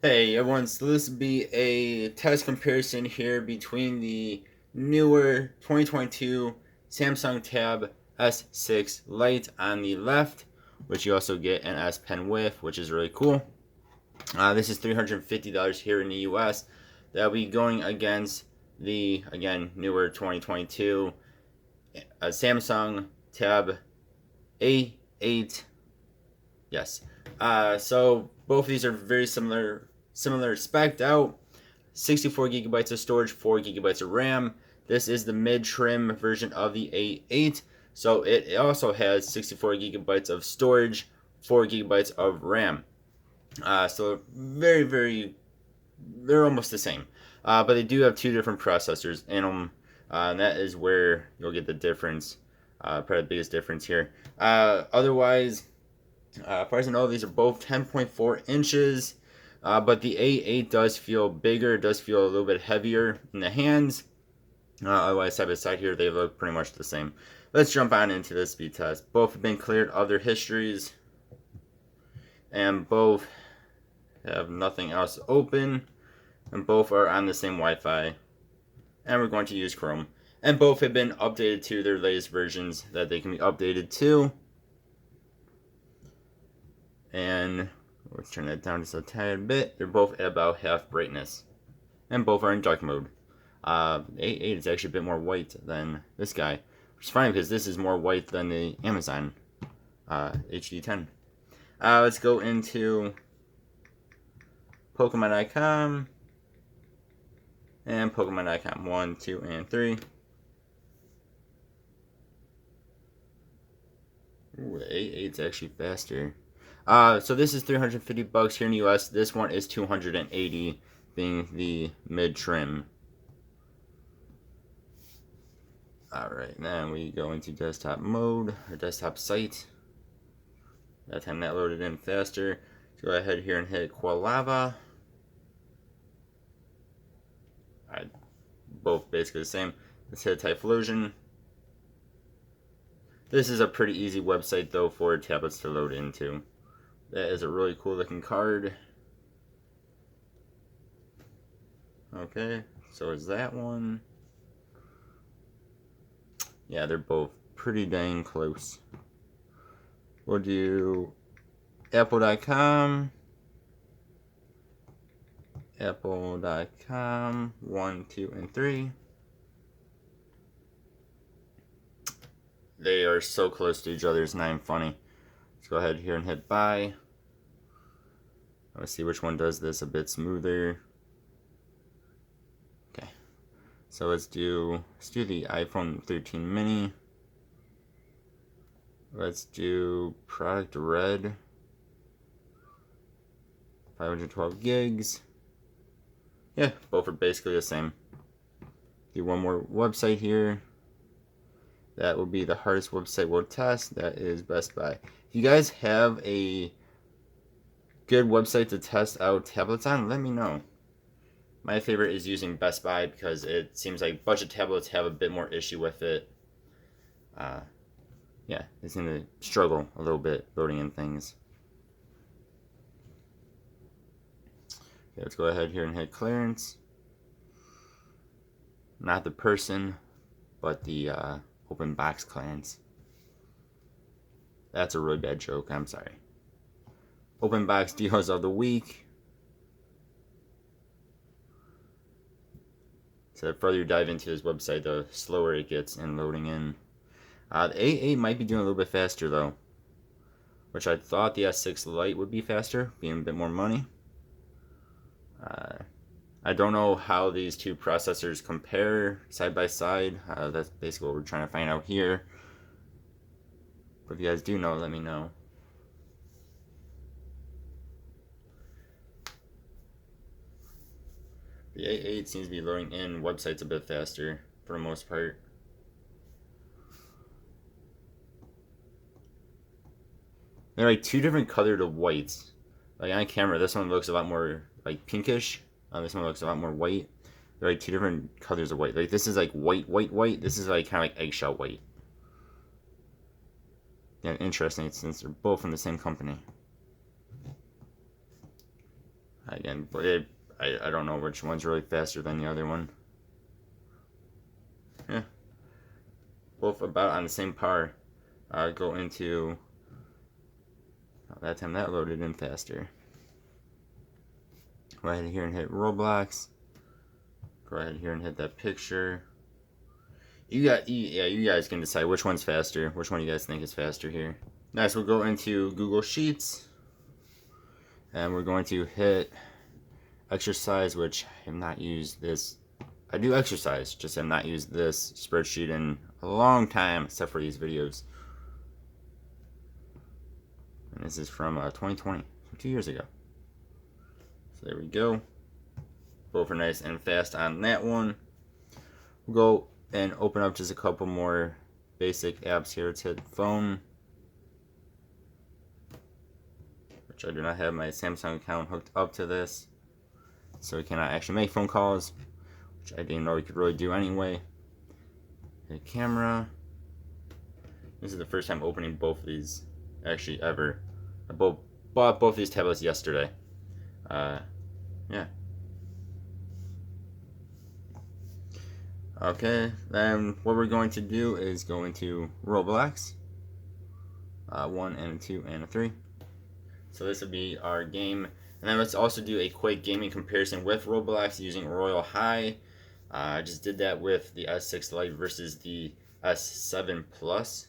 Hey everyone, so this will be a test comparison here between the newer 2022 Samsung Tab S6 Lite on the left, which you also get an S Pen with, which is really cool. This is $350 here in the US. That'll be going against the, again, newer 2022 Samsung Tab A8. Yes. So both of these are very similar spec'd out. 64 gigabytes of storage, 4 gigabytes of RAM. This is the mid-trim version of the A8, so it also has 64 gigabytes of storage, 4 gigabytes of RAM. So they're almost the same. But they do have two different processors in them, and that is where you'll get the difference, probably the biggest difference here. Otherwise, as far as I know, these are both 10.4 inches, but the A8 does feel bigger, does feel a little bit heavier in the hands. Otherwise, side by side here, they look pretty much the same. Let's jump on into this speed test. Both have been cleared of their histories, and both have nothing else open, and both are on the same Wi-Fi, and we're going to use Chrome. And both have been updated to their latest versions that they can be updated to. And let's turn that down just a tad bit. They're both at about half brightness. And both are in dark mode. A8 is actually a bit more white than this guy. Which is fine because this is more white than the Amazon HD10. Let's go into Pokemon.com. And Pokemon.com 1, 2, and 3. Ooh, the A8 is actually faster. So this is $350 here in the US. This one is $280, being the mid-trim. Alright, then we go into desktop mode, or desktop site. That time that loaded in faster. Go ahead here and hit Qualava. Alright, both basically the same. Let's hit Typhlosion. This is a pretty easy website though for tablets to load into. That is a really cool looking card. Okay, so is that one. Yeah, they're both pretty dang close. We'll do Apple.com. Apple.com 1, 2, and 3. They are so close to each other, it's not even funny. Let's go ahead here and hit buy. Let's see which one does this a bit smoother. Okay, so let's do the iPhone 13 mini. Let's do product red. 512 gigs. Yeah, both are basically the same. Do one more website here. That will be the hardest website we'll test. That is Best Buy. If you guys have a good website to test out tablets on, let me know. My favorite is using Best Buy because it seems like budget tablets have a bit more issue with it. Yeah, they seem to struggle a little bit loading in things. Okay, let's go ahead here and hit clearance. Not the person, but the open box clearance. That's a really bad joke, I'm sorry. Open box deals of the week. So the further you dive into this website, the slower it gets in loading in. The A8 might be doing a little bit faster though, which I thought the S6 Lite would be faster, being a bit more money. I don't know how these two processors compare side by side. That's basically what we're trying to find out here. But if you guys do know, let me know. The A8 seems to be loading in websites a bit faster for the most part. They're like two different colored whites. Like on camera, this one looks a lot more like pinkish. This one looks a lot more white. They're like two different colors of white. Like this is like white, white, white. This is like kind of like eggshell white. Yeah, interesting since they're both from the same company. Again, I don't know which one's really faster than the other one. Yeah, both about on the same par. Go into, that time that loaded in faster. Go ahead here and hit Roblox. Go ahead here and hit that picture. You guys can decide which one's faster. Which one you guys think is faster here. Next, we'll go into Google Sheets, and we're going to hit exercise, which I have not used this. I do exercise, just have not used this spreadsheet in a long time, except for these videos. And this is from 2020, so 2 years ago. So there we go. Both are nice and fast on that one. We'll go and open up just a couple more basic apps here. Let's hit phone, which I do not have my Samsung account hooked up to this, so we cannot actually make phone calls, which I didn't know we could really do anyway. Hit camera. This is the first time opening both of these, actually, ever. I bought both these tablets yesterday. Yeah. Okay, then what we're going to do is go into Roblox. 1 and a 2 and a 3. So this will be our game. And then let's also do a quick gaming comparison with Roblox using Royal High. I just did that with the S6 Lite versus the S7 Plus.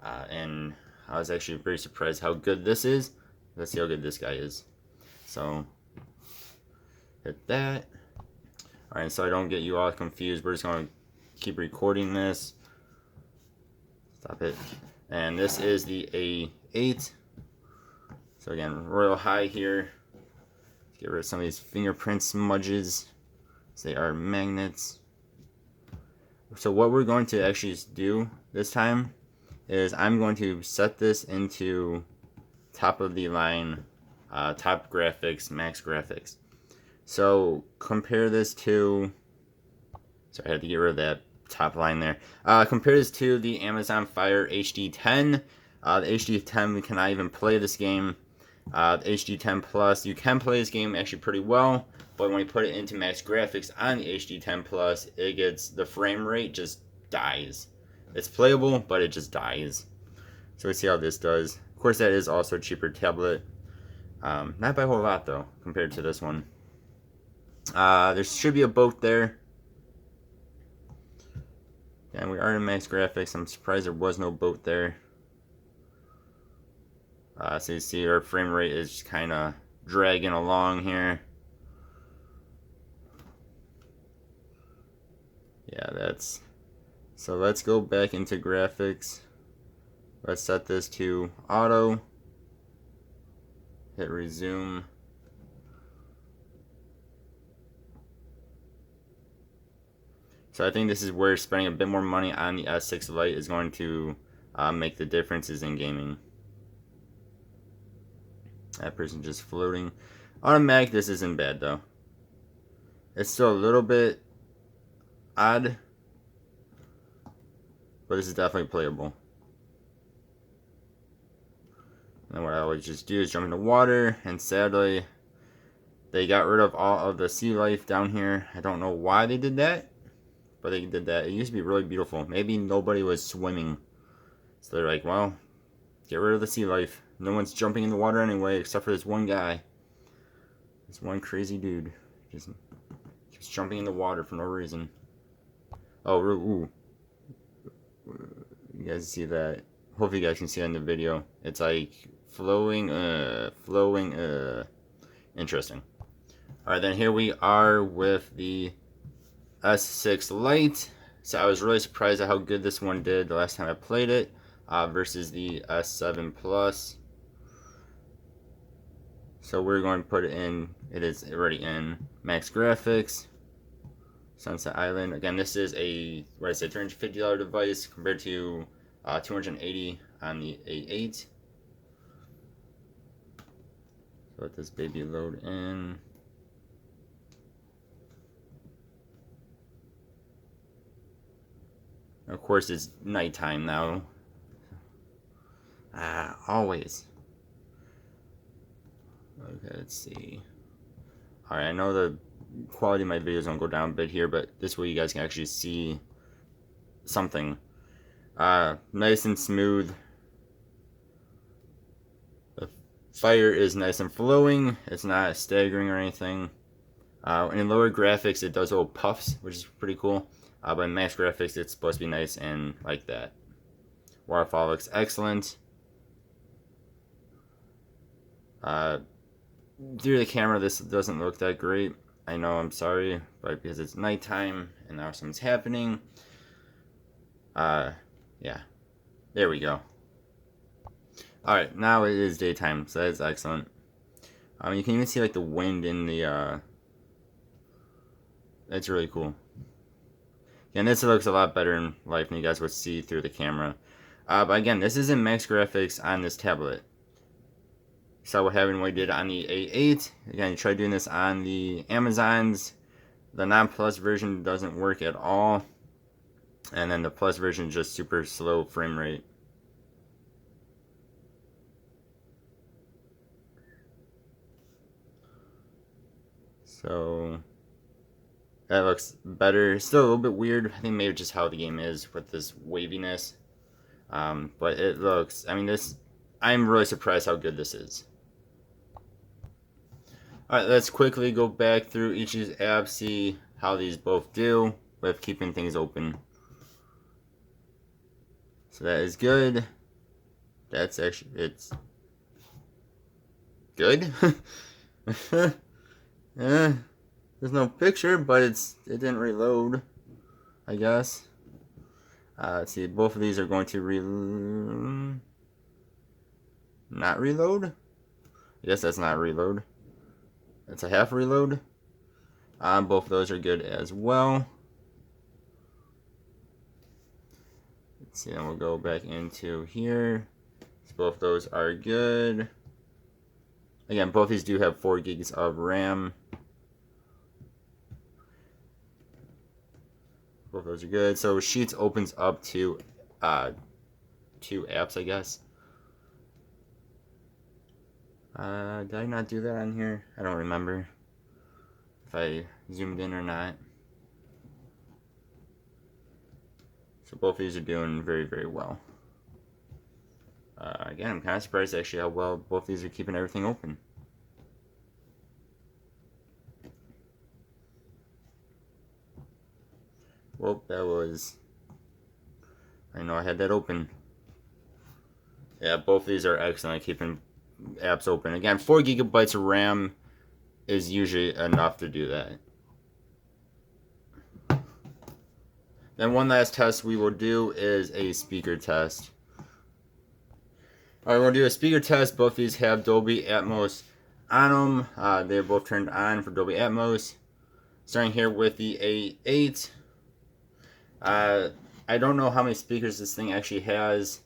And I was actually very surprised how good this is. Let's see how good this guy is. So, hit that. Alright, so I don't get you all confused, we're just going to keep recording this. Stop it. And this is the A8. So again, Royal High here. Get rid of some of these fingerprint smudges. They are magnets. So what we're going to actually do this time is I'm going to set this into top of the line, top graphics, max graphics. So compare this to, sorry, I had to get rid of that top line there. Compare this to the Amazon Fire HD10. The HD10, we cannot even play this game. The HD10 Plus, you can play this game actually pretty well, but when you put it into max graphics on the HD10 Plus, it gets, the frame rate just dies. It's playable, but it just dies. So let's see how this does. Of course, that is also a cheaper tablet. Not by a whole lot, though, compared to this one. There should be a boat there. And we are in max graphics. I'm surprised there was no boat there. So you see our frame rate is kind of dragging along here. Yeah, that's... So let's go back into graphics. Let's set this to auto. Hit resume. So I think this is where spending a bit more money on the S6 Lite is going to make the differences in gaming. That person just floating. Automatic, this isn't bad though. It's still a little bit odd, but this is definitely playable. And what I always just do is jump into water, and sadly, they got rid of all of the sea life down here. I don't know why they did that, but they did that. It used to be really beautiful. Maybe nobody was swimming, so they're like, well, get rid of the sea life. No one's jumping in the water anyway, except for this one guy. This one crazy dude. Just keeps jumping in the water for no reason. Oh, ooh. You guys see that? Hopefully you guys can see that in the video. It's like flowing, interesting. Alright, then here we are with the S6 Lite. So I was really surprised at how good this one did the last time I played it versus the S7 Plus. So we're going to put it in, it is already in max graphics. Sunset Island. Again, this is a, what I said, $350 device compared to $280 on the A8. So let this baby load in. Of course, it's nighttime now. Always. Okay, let's see. Alright, I know the quality of my videos don't go down a bit here, but this way you guys can actually see something. Nice and smooth. The fire is nice and flowing. It's not staggering or anything. In lower graphics, it does little puffs, which is pretty cool. But in max graphics, it's supposed to be nice and like that. Waterfall looks excellent. Through the camera, this doesn't look that great. I know, I'm sorry, but because it's nighttime and now something's happening. Yeah. There we go. Alright, now it is daytime, so that's excellent. You can even see like the wind in the that's really cool. And this looks a lot better in life than you guys would see through the camera. But again, this isn't max graphics on this tablet. So what happened when we did on the A8. Again, you try doing this on the Amazons. The non-plus version doesn't work at all. And then the plus version is just super slow frame rate. So that looks better. Still a little bit weird. I think maybe just how the game is with this waviness. But it looks, I mean, I'm really surprised how good this is. Alright, let's quickly go back through each of these apps, see how these both do with keeping things open. So that is good. That's actually, it's good. There's no picture, but it didn't reload, I guess. Let's see, both of these are going to not reload? I guess that's not reload. That's a half reload. Both of those are good as well. Let's see, then we'll go back into here. So both of those are good. Again, both these do have 4 gigs of RAM. Both of those are good. So Sheets opens up to 2 apps, I guess. Did I not do that on here? I don't remember if I zoomed in or not. So both of these are doing very, very well. Again, I'm kind of surprised actually how well both of these are keeping everything open. Well, that was... I know I had that open. Yeah, both of these are excellent at keeping apps open. Again, 4 gigabytes of RAM is usually enough to do that. Then one last test we will do is a speaker test. Alright, we'll do a speaker test. Both of these have Dolby Atmos on them. They're both turned on for Dolby Atmos. Starting here with the A8. I don't know how many speakers this thing actually has.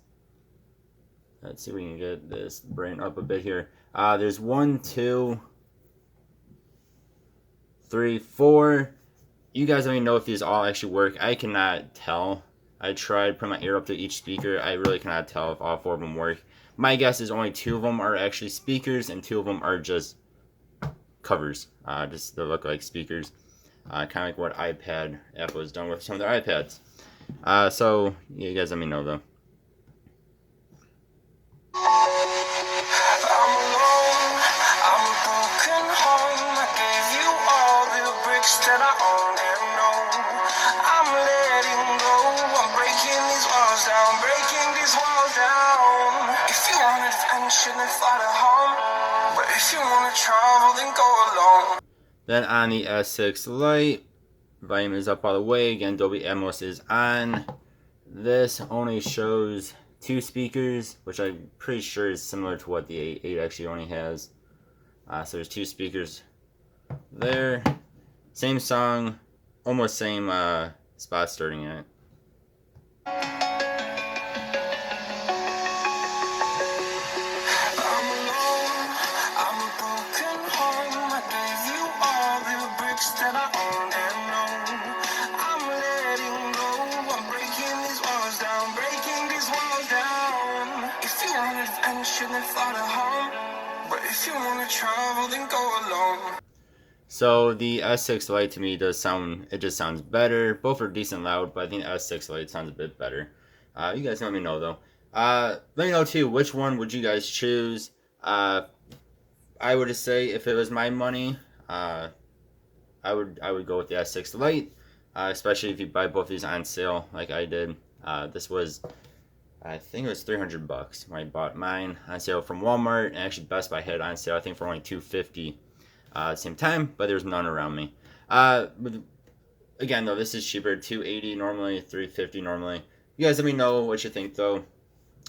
Let's see if we can get this brain up a bit here. There's 1, 2, 3, 4. You guys let me know if these all actually work. I cannot tell. I tried putting my ear up to each speaker. I really cannot tell if all 4 of them work. My guess is only 2 of them are actually speakers and 2 of them are just covers. Just they look like speakers. Kind of like what iPad Apple has done with some of their iPads. So you guys let me know though. That I own and know. I'm letting go. I'm breaking these walls down, breaking these walls down. If you want adventure, then fly to home. But if you want to travel, then go alone. Then on the S6 Lite, volume is up all the way. Again, Dolby Atmos is on. This only shows 2 speakers, which I'm pretty sure is similar to what the A8 actually only has. So there's 2 speakers there. Same song, almost same spot starting at. That I own and know. I'm letting go. I'm breaking these walls down, breaking these walls down. If you want adventure, then fly to home. But if you want to travel, then go alone. So the S6 Lite to me just sounds better. Both are decent loud, but I think the S6 Lite sounds a bit better. You guys let me know though. Let me know too, which one would you guys choose? I would just say if it was my money, I would go with the S6 Lite, especially if you buy both these on sale like I did. This was, I think it was $300 when I bought mine on sale from Walmart, and actually Best Buy had it on sale I think for only $250 at the same time, but there's none around me. Again though, this is cheaper, $280 normally, $350 normally. You guys let me know what you think though.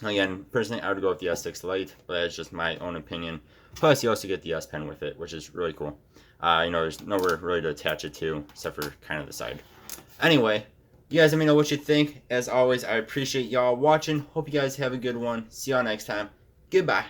Again, personally, I would go with the S6 Lite, but that's just my own opinion. Plus, you also get the S Pen with it, which is really cool. There's nowhere really to attach it to, except for kind of the side. Anyway, you guys let me know what you think. As always, I appreciate y'all watching. Hope you guys have a good one. See y'all next time. Goodbye.